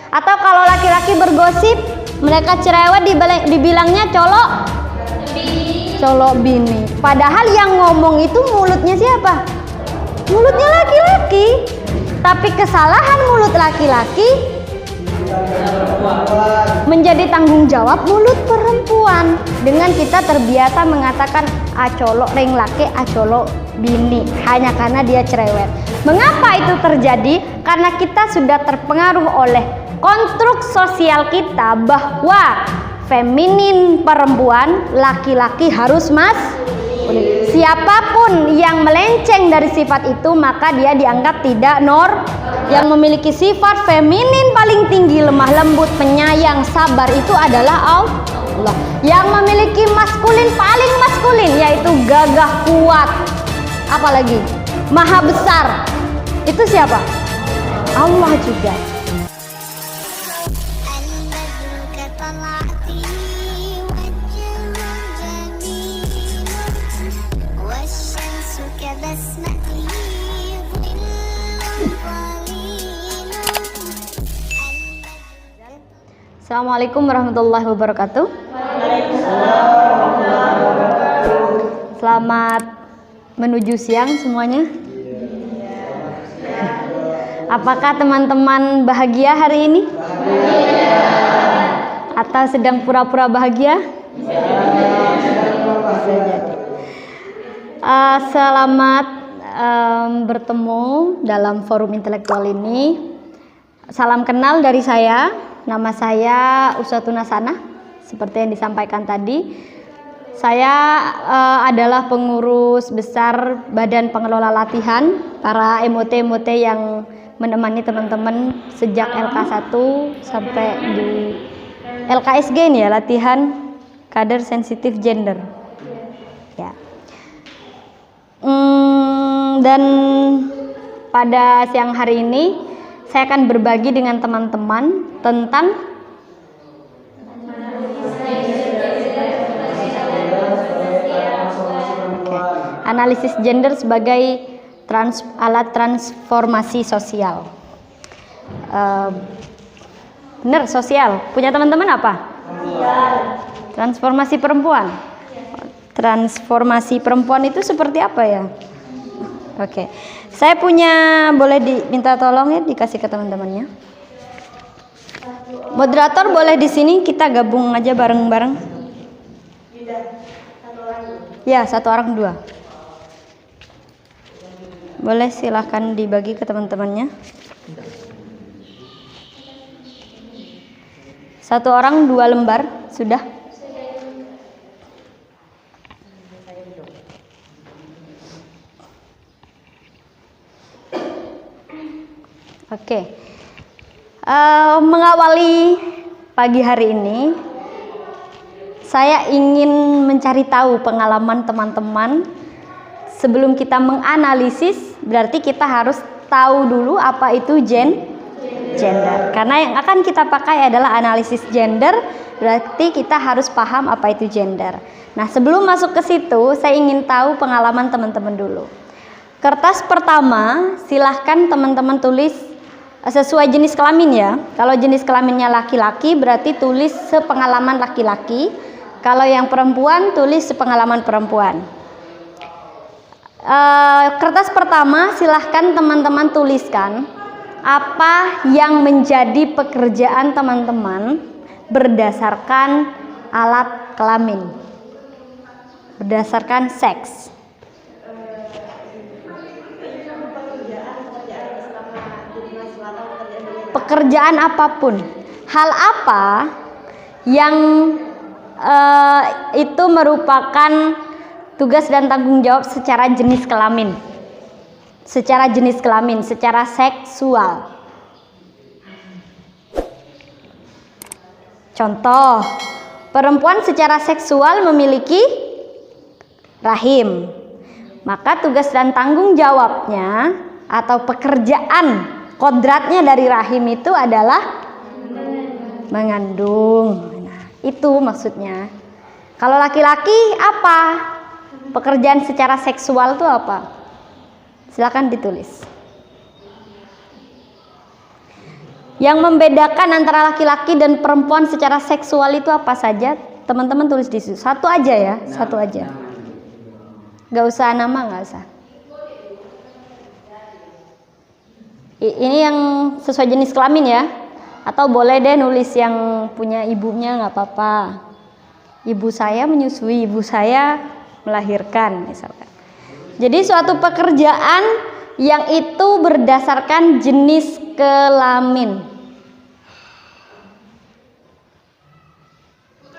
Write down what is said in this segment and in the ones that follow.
Atau kalau laki-laki bergosip, mereka cerewet dibilangnya colok bini. Padahal yang ngomong itu mulutnya siapa? Mulutnya laki-laki. Tapi kesalahan mulut laki-laki menjadi tanggung jawab mulut perempuan. Dengan kita terbiasa mengatakan colok ring laki, colok bini, hanya karena dia cerewet. Mengapa itu terjadi? Karena kita sudah terpengaruh oleh konstruk sosial kita bahwa feminin perempuan, laki-laki harus maskulin. Siapapun yang melenceng dari sifat itu maka dia dianggap tidak Yang memiliki sifat feminin paling tinggi, lemah lembut, penyayang, sabar itu adalah Allah. Yang memiliki maskulin paling maskulin yaitu gagah, kuat, apalagi maha besar, itu siapa? Allah juga. Assalamualaikum warahmatullahi wabarakatuh. Selamat menuju siang semuanya. Apakah teman-teman bahagia hari ini? Atau sedang pura-pura bahagia? Selamat bertemu dalam forum intelektual ini. Salam kenal dari saya. Nama saya Usatun Hasanah. Seperti yang disampaikan tadi, saya adalah pengurus besar Badan Pengelola Latihan para MOT yang menemani teman-teman sejak LK1 sampai di LKSG ini ya, latihan kader sensitif gender. Ya. Dan pada siang hari ini saya akan berbagi dengan teman-teman tentang analisis gender sebagai alat transformasi sosial. Benar, sosial. Punya teman-teman apa? Transformasi perempuan. Transformasi perempuan itu seperti apa ya? Oke. Saya punya, boleh diminta tolong ya dikasih ke teman-temannya. Moderator boleh di sini kita gabung aja bareng-bareng. Ya, satu orang dua. Boleh silahkan dibagi ke teman-temannya. Satu orang 2 lembar, sudah? Oke. Mengawali pagi hari ini, saya ingin mencari tahu pengalaman teman-teman. Sebelum kita menganalisis, berarti kita harus tahu dulu apa itu gender. Karena yang akan kita pakai adalah analisis gender, berarti kita harus paham apa itu gender. Nah, sebelum masuk ke situ, saya ingin tahu pengalaman teman-teman dulu. Kertas pertama, silahkan teman-teman tulis sesuai jenis kelamin ya. Kalau jenis kelaminnya laki-laki, berarti tulis sepengalaman laki-laki. Kalau yang perempuan, tulis sepengalaman perempuan. Kertas pertama, silahkan teman-teman tuliskan apa yang menjadi pekerjaan teman-teman berdasarkan alat kelamin, berdasarkan seks. Pekerjaan apapun, hal apa yang itu merupakan tugas dan tanggung jawab secara jenis kelamin, secara seksual. Contoh, perempuan secara seksual memiliki rahim, maka tugas dan tanggung jawabnya atau pekerjaan kodratnya dari rahim itu adalah mengandung. Nah, itu maksudnya. Kalau laki-laki apa? Pekerjaan secara seksual itu apa? Silakan ditulis. Yang membedakan antara laki-laki dan perempuan secara seksual itu apa saja? Teman-teman tulis di situ. Satu aja ya, satu aja. Gak usah nama, gak usah. Ini yang sesuai jenis kelamin ya. Atau boleh deh nulis yang punya ibunya, gak apa-apa. Ibu saya menyusui, ibu saya melahirkan misalkan. Jadi suatu pekerjaan yang itu berdasarkan jenis kelamin.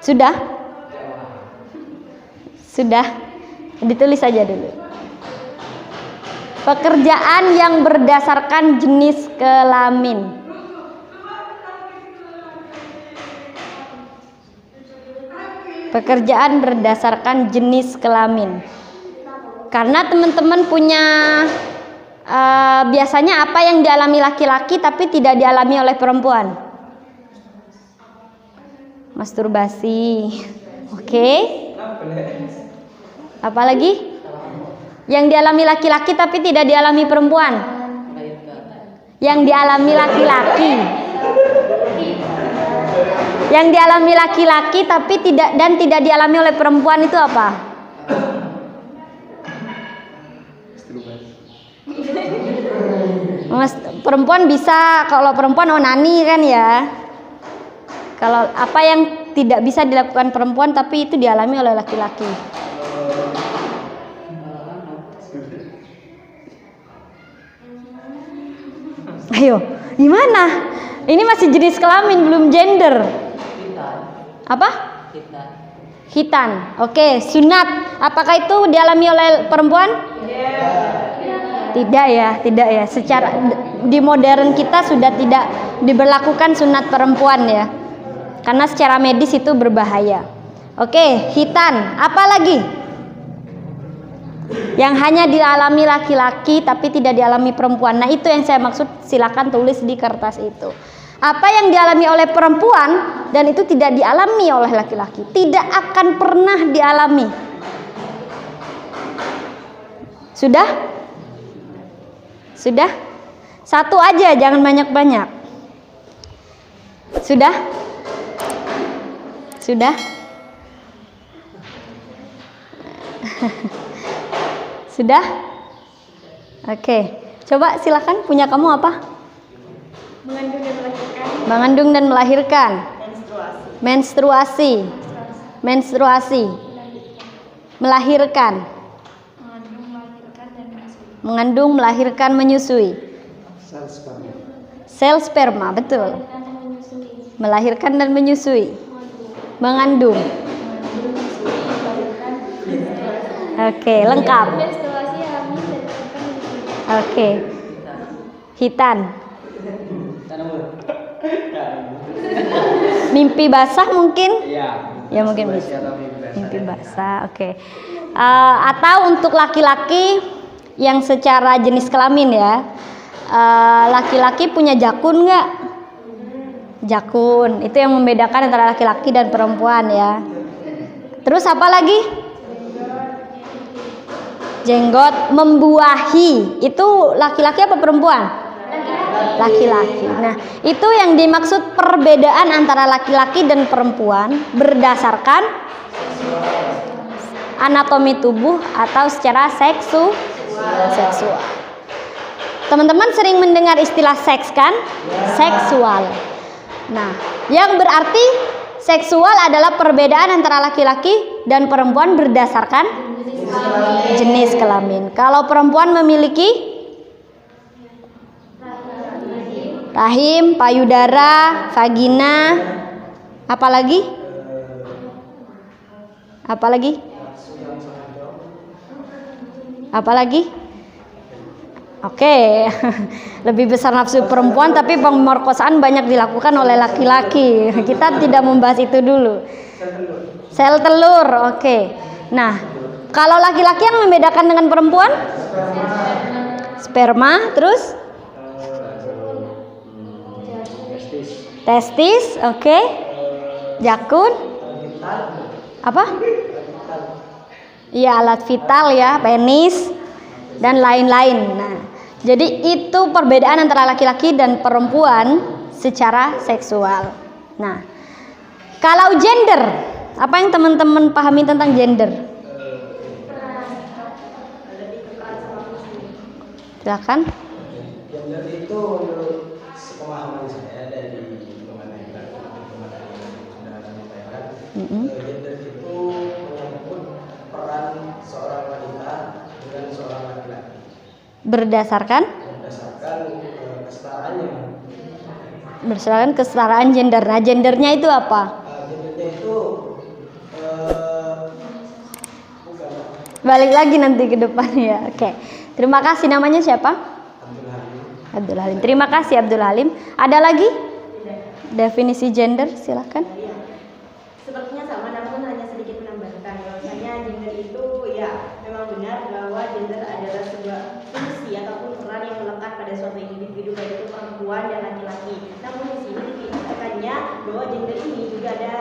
Sudah? Sudah? Ditulis saja dulu. Pekerjaan yang berdasarkan jenis kelamin. Pekerjaan berdasarkan jenis kelamin. Karena teman-teman punya biasanya apa yang dialami laki-laki tapi tidak dialami oleh perempuan? Masturbasi. Oke. Apa lagi? Yang dialami laki-laki tapi tidak dialami perempuan? Yang dialami laki-laki. Yang dialami laki-laki tapi tidak dialami oleh perempuan itu apa? Perempuan bisa, kalau perempuan onani kan ya. Kalau apa yang tidak bisa dilakukan perempuan tapi itu dialami oleh laki-laki. Ayo, gimana? Ini masih jenis kelamin, belum gender. Apa? Khitan. Oke, sunat. Apakah itu dialami oleh perempuan? Tidak ya. Secara di modern kita sudah tidak diberlakukan sunat perempuan ya. Karena secara medis itu berbahaya. Oke, khitan. Apa lagi? Yang hanya dialami laki-laki tapi tidak dialami perempuan. Nah, itu yang saya maksud, silakan tulis di kertas itu. Apa yang dialami oleh perempuan dan itu tidak dialami oleh laki-laki, tidak akan pernah dialami. Sudah? Sudah? Satu aja, jangan banyak-banyak. Sudah? Sudah? Sudah? Oke. Coba silakan, punya kamu apa? Mengandung dan melahirkan. Mengandung dan melahirkan. Menstruasi. Melahirkan. Mengandung, melahirkan, menyusui. Sel sperma, betul. Melahirkan dan menyusui. Mengandung. Oke, lengkap. Oke. Khitan. Mimpi basah mungkin? Ya mungkin bisa. Mimpi basah, oke. Atau untuk laki-laki yang secara jenis kelamin ya, laki-laki punya jakun nggak? Jakun, itu yang membedakan antara laki-laki dan perempuan ya. Terus apa lagi? Jenggot, membuahi, itu laki-laki apa perempuan? Laki-laki. Nah, itu yang dimaksud perbedaan antara laki-laki dan perempuan berdasarkan anatomi tubuh atau secara seksual. Teman-teman sering mendengar istilah seks kan? Seksual. Nah, yang berarti seksual adalah perbedaan antara laki-laki dan perempuan berdasarkan jenis kelamin. Kalau perempuan memiliki rahim, payudara, vagina, apalagi? Oke, lebih besar nafsu perempuan, tapi pemerkosaan banyak dilakukan oleh laki-laki. Kita tidak membahas itu dulu. Sel telur, oke. Nah, kalau laki-laki yang membedakan dengan perempuan? Sperma, terus? Testis, oke. Jakun? Apa? Iya, alat vital ya, penis dan lain-lain. Nah, jadi itu perbedaan antara laki-laki dan perempuan secara seksual. Nah, kalau gender, apa yang teman-teman pahami tentang gender? Silakan. Gender itu menurut pemahaman saya dari pemahaman yang sudah disampaikan, gender itu menyangkut peran seorang wanita dengan seorang laki-laki Berdasarkan kesetaraannya. Berdasarkan kesetaraan gender. Nah, gendernya itu apa? Gendernya itu bukan Balik lagi nanti ke depan ya. Oke. Terima kasih. Namanya siapa? Abdul Halim. Abdul Halim. Terima kasih Abdul Halim. Ada lagi? Definisi gender, silakan. Sepertinya sama, namun hanya sedikit menambahkan bahwasanya gender itu ya memang benar bahwa gender adalah sebuah fungsi ataupun peran yang melekat pada suatu individu, baik itu perempuan dan laki-laki. Namun di sini dikatakannya bahwa gender ini juga ada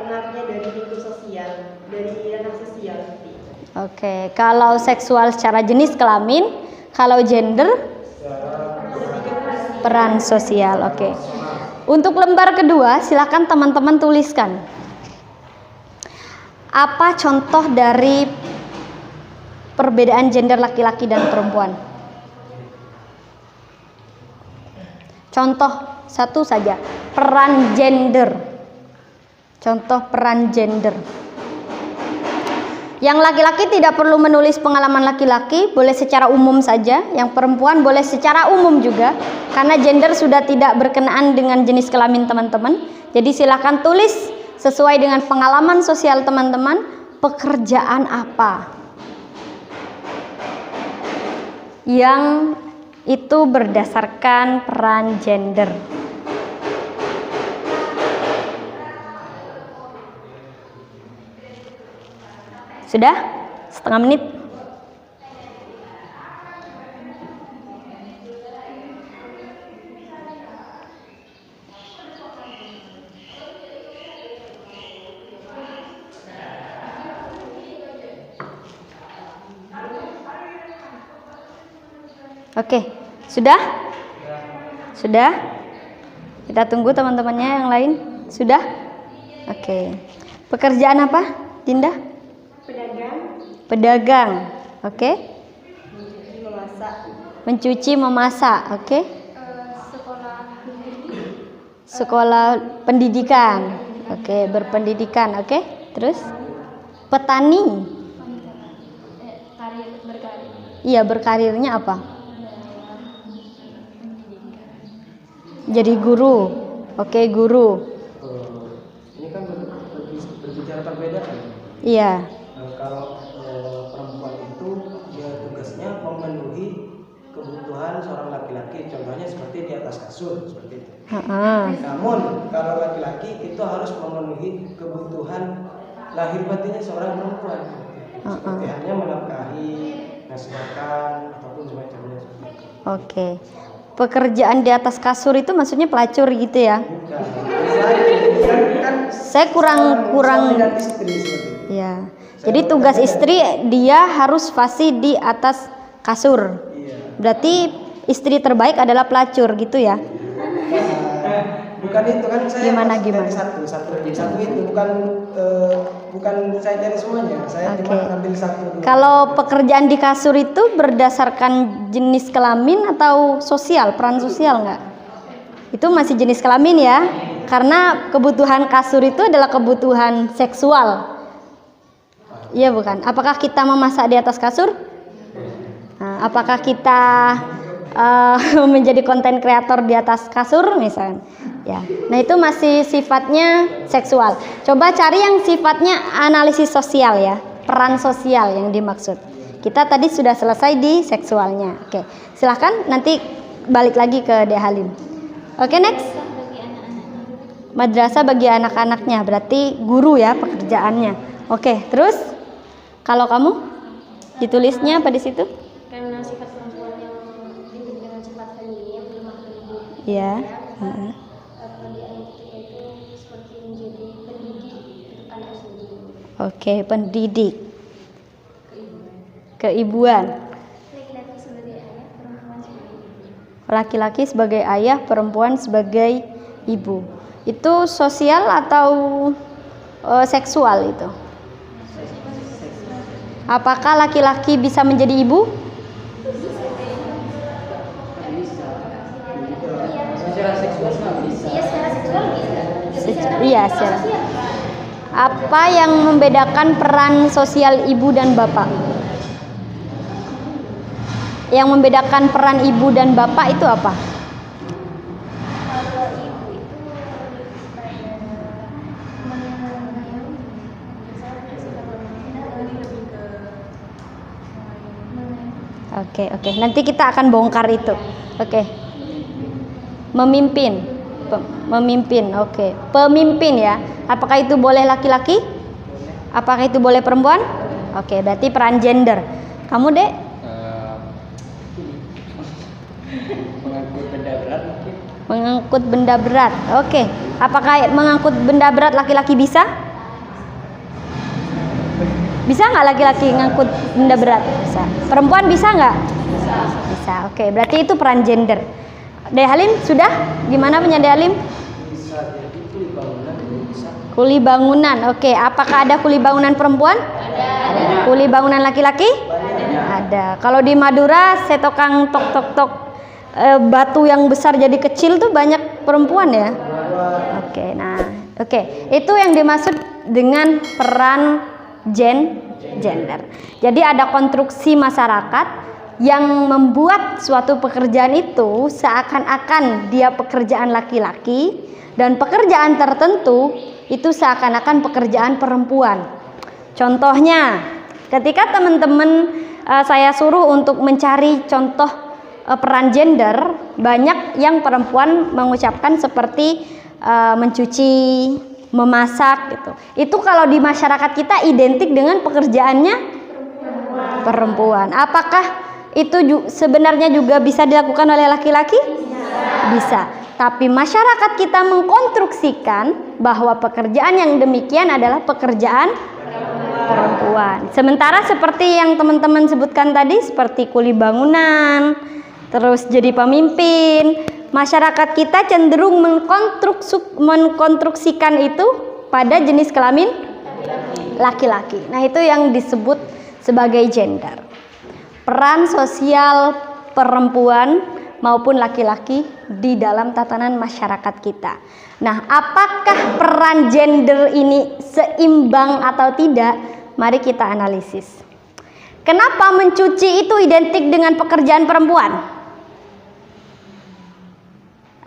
pengaruhnya dari lingkup sosial, dari ranah sosial. Oke, kalau seksual secara jenis kelamin, kalau gender peran sosial. Oke. Untuk lembar kedua, silakan teman-teman tuliskan. Apa contoh dari perbedaan gender laki-laki dan perempuan? Contoh satu saja, peran gender. Contoh peran gender. Yang laki-laki tidak perlu menulis pengalaman laki-laki, boleh secara umum saja. Yang perempuan boleh secara umum juga, karena gender sudah tidak berkenaan dengan jenis kelamin teman-teman. Jadi silakan tulis sesuai dengan pengalaman sosial teman-teman, pekerjaan apa yang itu berdasarkan peran gender. Sudah? Setengah menit. Oke, sudah? Sudah? Kita tunggu teman-temannya yang lain. Sudah? Oke. Pekerjaan apa, Dinda? Pedagang. Oke. Mencuci, memasak. Oke. Sekolah pendidikan. Oke, berpendidikan. Oke. Terus? Petani. Iya, berkarirnya apa? Jadi guru. Oke, guru. Ini kan berbicara perbedaan. Iya. Kalau perempuan itu dia tugasnya memenuhi kebutuhan seorang laki-laki, contohnya seperti di atas kasur seperti itu. Namun kalau laki-laki itu harus memenuhi kebutuhan lahir batinnya seorang perempuan, seperti hanya menafkahi, ngasih makan ataupun semacamnya. Oke. Pekerjaan di atas kasur itu maksudnya pelacur gitu ya? Bukan. Saya kurang dengan istri seperti itu. ya. Jadi tugas istri dia harus fasih di atas kasur. Berarti istri terbaik adalah pelacur gitu ya? Bukan itu kan saya Gimana? satu itu bukan saya cari semuanya, saya cuma ambil satu dulu. Kalau pekerjaan di kasur itu berdasarkan jenis kelamin atau sosial, peran sosial nggak? Itu masih jenis kelamin ya, karena kebutuhan kasur itu adalah kebutuhan seksual. Iya bukan? Apakah kita memasak di atas kasur? Nah, apakah kita menjadi konten kreator di atas kasur misalnya? Ya. Nah itu masih sifatnya seksual. Coba cari yang sifatnya analisis sosial ya, peran sosial yang dimaksud. Kita tadi sudah selesai di seksualnya. Oke, silahkan nanti balik lagi ke Dek Halim. Oke, next. Madrasah bagi anak-anaknya, berarti guru ya pekerjaannya. Oke, terus kalau kamu ditulisnya apa di situ? Karena sifat perempuan yang identik dengan sifat feminin yang lemah lembut. Iya. Pekerjaan kita itu seperti menjadi pendidik untuk anak sendiri. Oke, pendidik. Keibuan. Laki-laki sebagai ayah, perempuan sebagai ibu. laki-laki sebagai ayah, perempuan sebagai ibu. Itu sosial atau seksual itu? Apakah laki-laki bisa menjadi ibu? Iya, secara. Apa yang membedakan peran sosial ibu dan bapak? Yang membedakan peran ibu dan bapak itu apa? Oke. Nanti kita akan bongkar itu. Oke. Memimpin. Oke. Pemimpin ya. Apakah itu boleh laki-laki? Apakah itu boleh perempuan? Oke, berarti peran gender. Kamu, Dek? Mengangkut benda berat mungkin. Mengangkut benda berat. Oke. Apakah mengangkut benda berat laki-laki bisa? Bisa nggak laki-laki ngangkut benda berat? Bisa. Perempuan bisa nggak? Bisa. Oke, berarti itu peran gender. Dek Halim sudah? Gimana punya Dek Halim? Bisa jadi kuli bangunan juga bisa. Kuli bangunan. Oke, apakah ada kuli bangunan perempuan? Ada. Kuli bangunan laki-laki? Ada. Kalau di Madura, setokang tok batu yang besar jadi kecil tuh banyak perempuan ya? Oke, itu yang dimaksud dengan peran gender. Jadi ada konstruksi masyarakat yang membuat suatu pekerjaan itu seakan-akan dia pekerjaan laki-laki dan pekerjaan tertentu itu seakan-akan pekerjaan perempuan. Contohnya, ketika teman-teman saya suruh untuk mencari contoh peran gender, banyak yang perempuan mengucapkan seperti mencuci, memasak gitu. Itu kalau di masyarakat kita identik dengan pekerjaannya perempuan. Apakah itu sebenarnya juga bisa dilakukan oleh laki-laki? Bisa. Tapi masyarakat kita mengkonstruksikan bahwa pekerjaan yang demikian adalah pekerjaan perempuan. Sementara seperti yang teman-teman sebutkan tadi, seperti kuli bangunan, terus jadi pemimpin, masyarakat kita cenderung mengkonstruksikan itu pada jenis kelamin laki-laki. Nah, itu yang disebut sebagai gender. Peran sosial perempuan maupun laki-laki di dalam tatanan masyarakat kita. Nah, apakah peran gender ini seimbang atau tidak? Mari kita analisis. Kenapa mencuci itu identik dengan pekerjaan perempuan?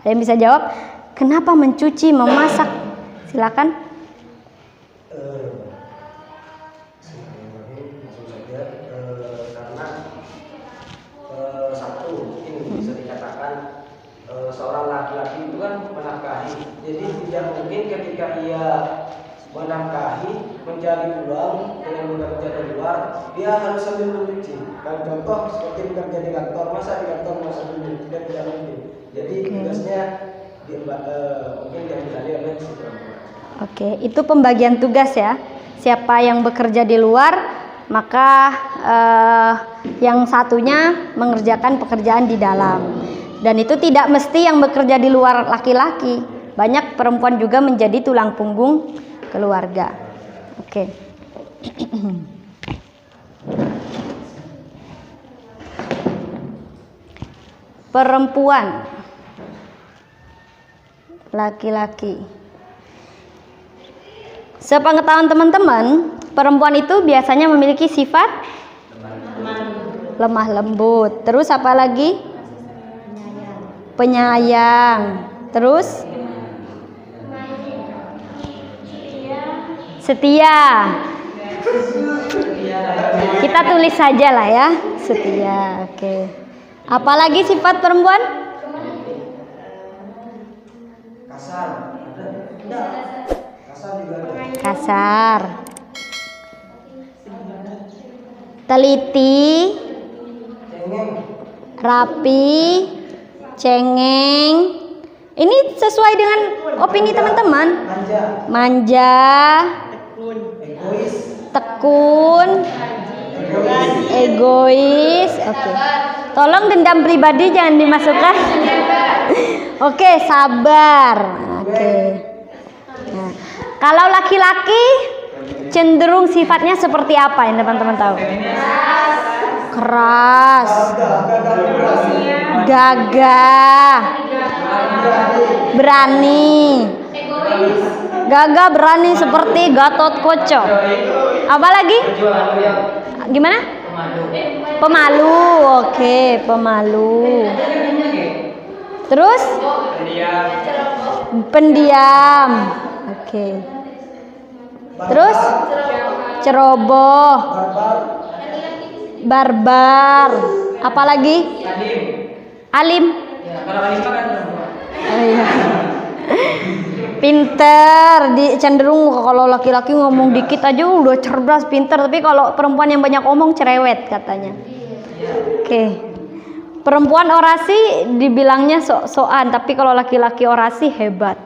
Ada yang bisa jawab? Kenapa mencuci, memasak? Silakan. Seorang laki-laki itu kan menafkahi, jadi tidak mungkin ketika ia menafkahi mencari uang dengan bekerja di luar, dia harus sambil mencuci. Kan contoh seperti bekerja di kantor, masa di kantor masa mencuci, tidak mungkin. Jadi tugasnya mungkin diambil alih oleh si perempuan. Oke, itu pembagian tugas ya. Siapa yang bekerja di luar, maka yang satunya mengerjakan pekerjaan di dalam. Dan itu tidak mesti yang bekerja di luar laki-laki. Banyak perempuan juga menjadi tulang punggung keluarga. Oke. Perempuan, laki-laki. Sepengetahuan teman-teman, perempuan itu biasanya memiliki sifat lemah lembut. Terus apa lagi? Penyayang. Terus setia. Kita tulis saja lah ya, setia. Oke. Apalagi sifat perempuan? Kasar. Teliti. Rapi. Cengeng. Ini sesuai dengan opini teman-teman. Manja. Tekun. Egois. Oke. Tolong dendam pribadi jangan dimasukkan. Oke, sabar. Oke. Nah, kalau laki-laki cenderung sifatnya seperti apa yang teman-teman tahu? Keras, gagah, berani. Gagah, berani seperti Gatot Koco. Apa lagi? Gimana? Pemalu. Oke, pemalu. Terus? Pendiam. Oke. Terus? Ceroboh. Barbar. Apa lagi? Alim. Oh, iya. Pinter, cenderung kalau laki-laki ngomong dikit aja udah cerdas, pinter. Tapi kalau perempuan yang banyak omong cerewet katanya. Oke. Perempuan orasi dibilangnya sok-sokan, tapi kalau laki-laki orasi hebat.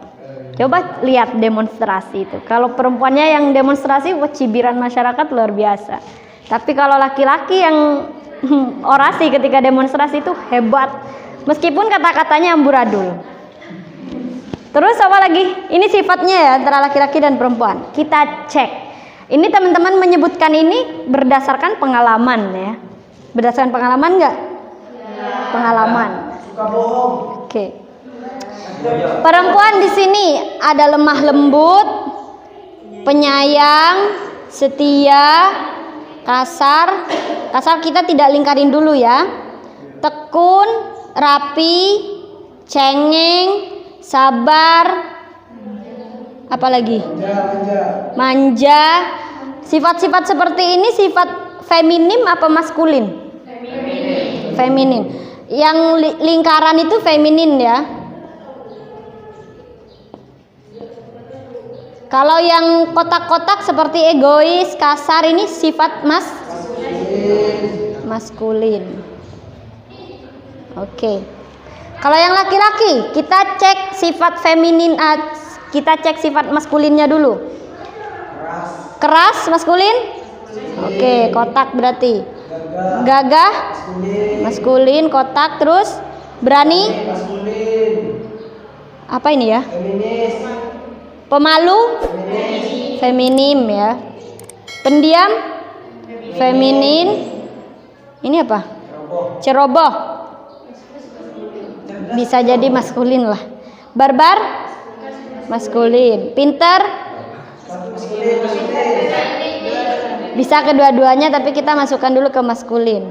Coba lihat demonstrasi itu. Kalau perempuannya yang demonstrasi, wah, cibiran masyarakat luar biasa. Tapi kalau laki-laki yang orasi ketika demonstrasi itu hebat. Meskipun kata-katanya amburadul. Terus apa lagi? Ini sifatnya ya antara laki-laki dan perempuan. Kita cek. Ini teman-teman menyebutkan ini berdasarkan pengalaman ya. Berdasarkan pengalaman enggak? Pengalaman. Suka bohong. Oke. Perempuan di sini ada lemah lembut, penyayang, setia, kasar. Kasar kita tidak lingkarin dulu ya. Tekun, rapi, cengeng, sabar, apa lagi? Manja. Sifat-sifat seperti ini sifat feminim apa maskulin? Feminin. Yang lingkaran itu feminin ya. Kalau yang kotak-kotak seperti egois, kasar ini sifat maskulin. Oke. Kalau yang laki-laki, kita cek sifat feminin, kita cek sifat maskulinnya dulu. Keras maskulin? Oke, kotak berarti. Gagah? Maskulin, kotak. Terus berani? Apa ini ya? Pemalu? Feminim ya. Pendiam? Feminin. Ini apa? Ceroboh. Bisa jadi maskulin lah. Barbar? Maskulin. Pinter? Bisa kedua-duanya, tapi kita masukkan dulu ke maskulin.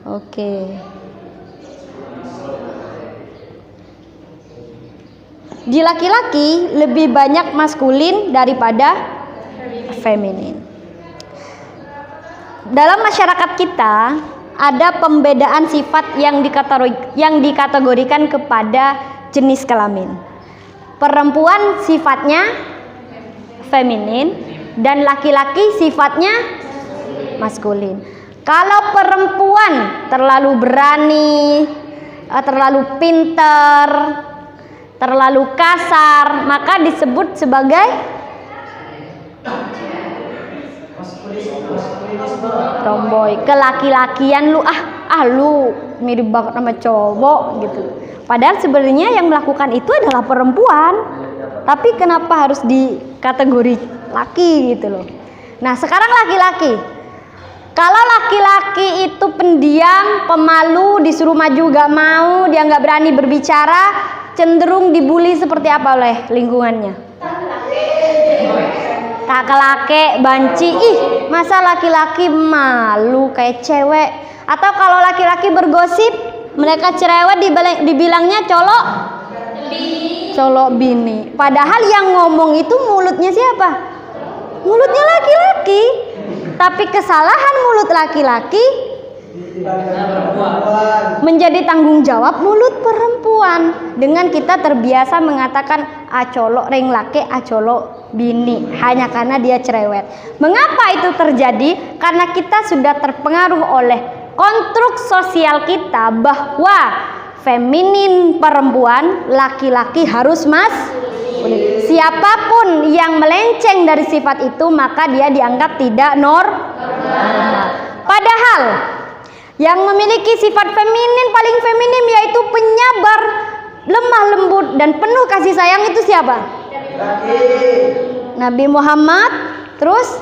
Oke. Di laki-laki lebih banyak maskulin daripada feminin. Dalam masyarakat kita ada pembedaan sifat yang dikategorikan kepada jenis kelamin. Perempuan sifatnya feminin dan laki-laki sifatnya maskulin. Kalau perempuan terlalu berani, terlalu pinter, terlalu kasar, maka disebut sebagai tomboy. Kelaki-lakian lu, lu mirip banget sama cowok gitu. Padahal sebenarnya yang melakukan itu adalah perempuan. Tapi kenapa harus dikategori laki gitu loh. Nah, sekarang laki-laki. Kalau laki-laki itu pendiam, pemalu, disuruh maju gak mau, dia gak berani berbicara, cenderung dibully seperti apa oleh lingkungannya? Kakak laki, banci, masa laki-laki malu kayak cewek. Atau kalau laki-laki bergosip, mereka cerewet dibilangnya colok bini. Padahal yang ngomong itu mulutnya siapa? Mulutnya laki-laki. Tapi kesalahan mulut laki-laki menjadi tanggung jawab mulut perempuan. Dengan kita terbiasa mengatakan colok ring laki, colok bini, hanya karena dia cerewet. Mengapa itu terjadi? Karena kita sudah terpengaruh oleh konstruk sosial kita bahwa feminin perempuan, laki-laki harus siapapun yang melenceng dari sifat itu maka dia dianggap tidak normal. Padahal yang memiliki sifat feminin paling feminim yaitu penyabar, lemah lembut dan penuh kasih sayang itu siapa? Nabi Muhammad. Terus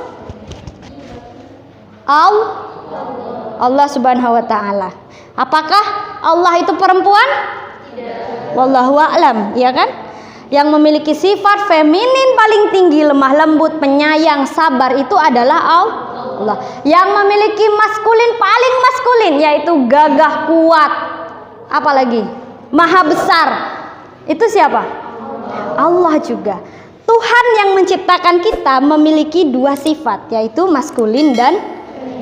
Allah Subhanahu wa taala. Apakah Allah itu perempuan? Wallahu a'lam, ya kan? Yang memiliki sifat feminin paling tinggi, lemah lembut, penyayang, sabar itu adalah Allah. Yang memiliki maskulin paling maskulin yaitu gagah, kuat, apalagi maha besar. Itu siapa? Allah juga. Tuhan yang menciptakan kita memiliki dua sifat yaitu maskulin dan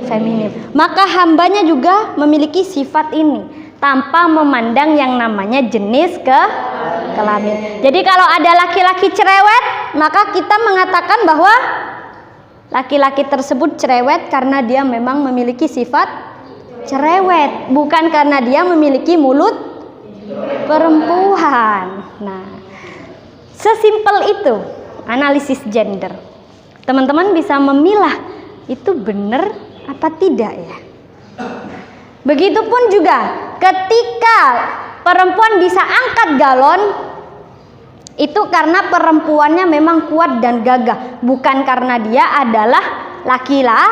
feminin. Maka hambanya juga memiliki sifat ini tanpa memandang yang namanya jenis kelamin. Jadi kalau ada laki-laki cerewet, maka kita mengatakan bahwa laki-laki tersebut cerewet karena dia memang memiliki sifat cerewet, bukan karena dia memiliki mulut perempuan. Nah, sesimpel itu analisis gender. Teman-teman bisa memilah itu benar apa tidak ya. Begitupun juga ketika perempuan bisa angkat galon, itu karena perempuannya memang kuat dan gagah, bukan karena dia adalah laki-laki.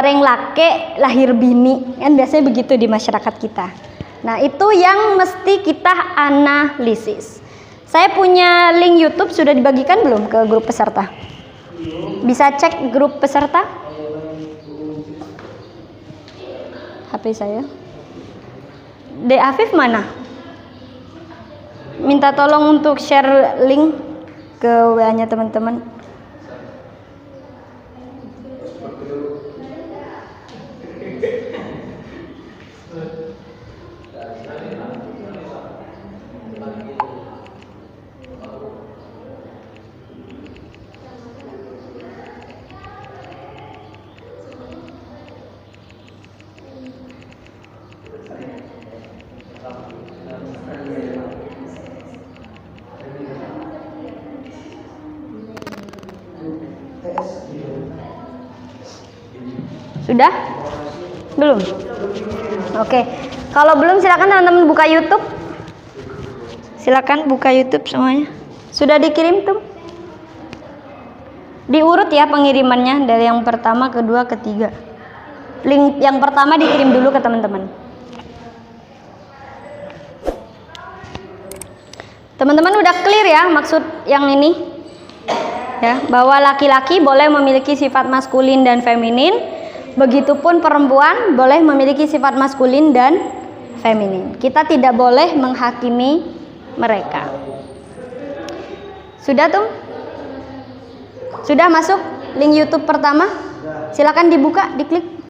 Reng lake lahir bini, kan biasanya begitu di masyarakat kita. Nah, itu yang mesti kita analisis. Saya punya link YouTube, sudah dibagikan belum ke grup peserta? Bisa cek grup peserta? HP saya. De Afif mana? Minta tolong untuk share link ke WA-nya teman-teman. Sudah? Belum? Oke. Kalau belum silakan teman-teman buka YouTube. Silakan buka YouTube semuanya. Sudah dikirim tuh? Diurut ya pengirimannya dari yang pertama, kedua, ketiga. Link yang pertama dikirim dulu ke teman-teman. Teman-teman udah clear ya maksud yang ini? Ya, bahwa laki-laki boleh memiliki sifat maskulin dan feminin. Begitupun perempuan boleh memiliki sifat maskulin dan feminin. Kita tidak boleh menghakimi mereka. Sudah tuh? Sudah masuk link YouTube pertama? Silakan dibuka, diklik.